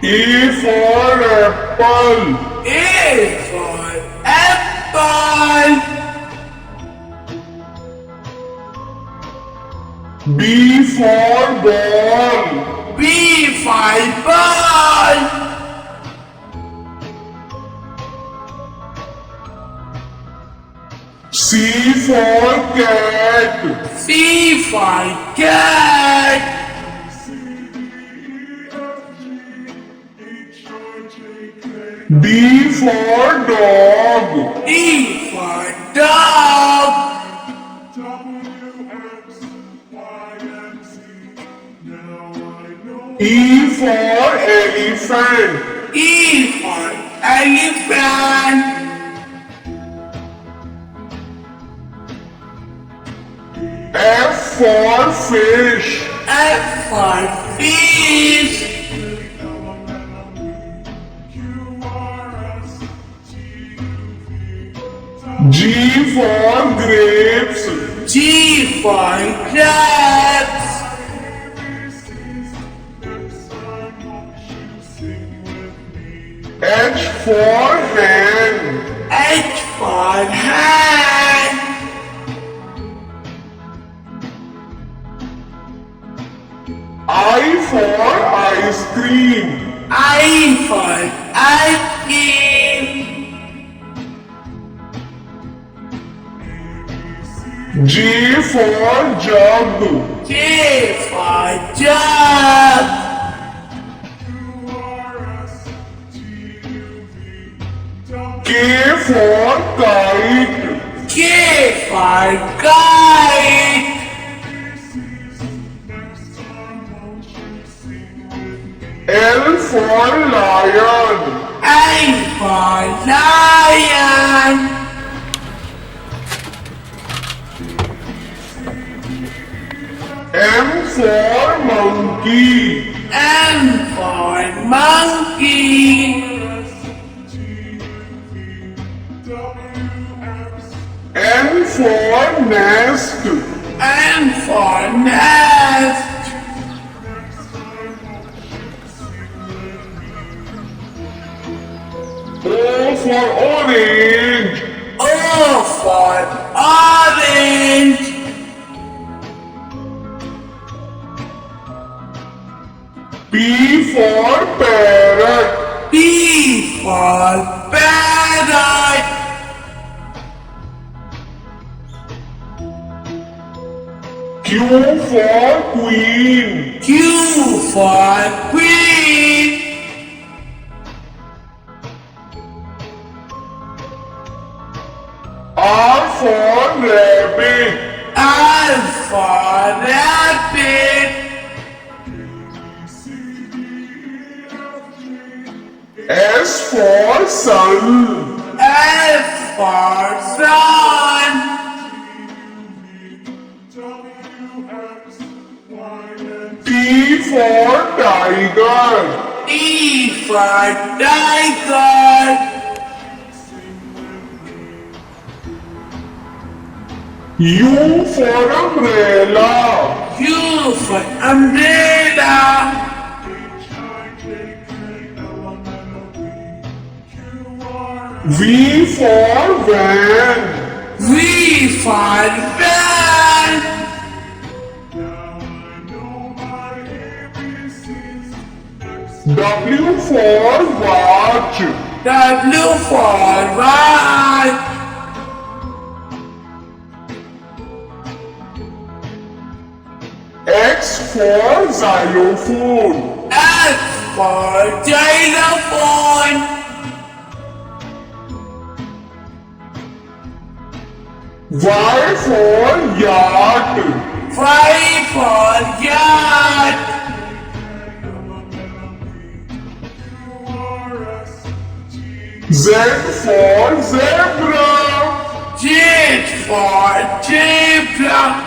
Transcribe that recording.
E for apple. A for apple. B for ball. B for ball. C for cat. C for cat. D for dog. D for dog. E for elephant. E for elephant. F for fish. F for fish. G for grapes. G for grapes. H for hen. H for hand. I for ice cream. I for ice cream. J for jug. J for jug. K for kite. K for kite. L for lion. L for lion. M for monkey. M for monkey. N for nest. N for nest. O for orange. O for orange. P for parrot. P for parrot. Q for queen. Q for queen. R for rabbit. R for rabbit. S for sun. S for sun. T for tiger. T for tiger. U for umbrella. U for umbrella. V for van. V for van. W for watch. W for watch. X for xylophone. X for xylophone. Y for yacht. Y for yacht. Z for zebra. Z for zebra.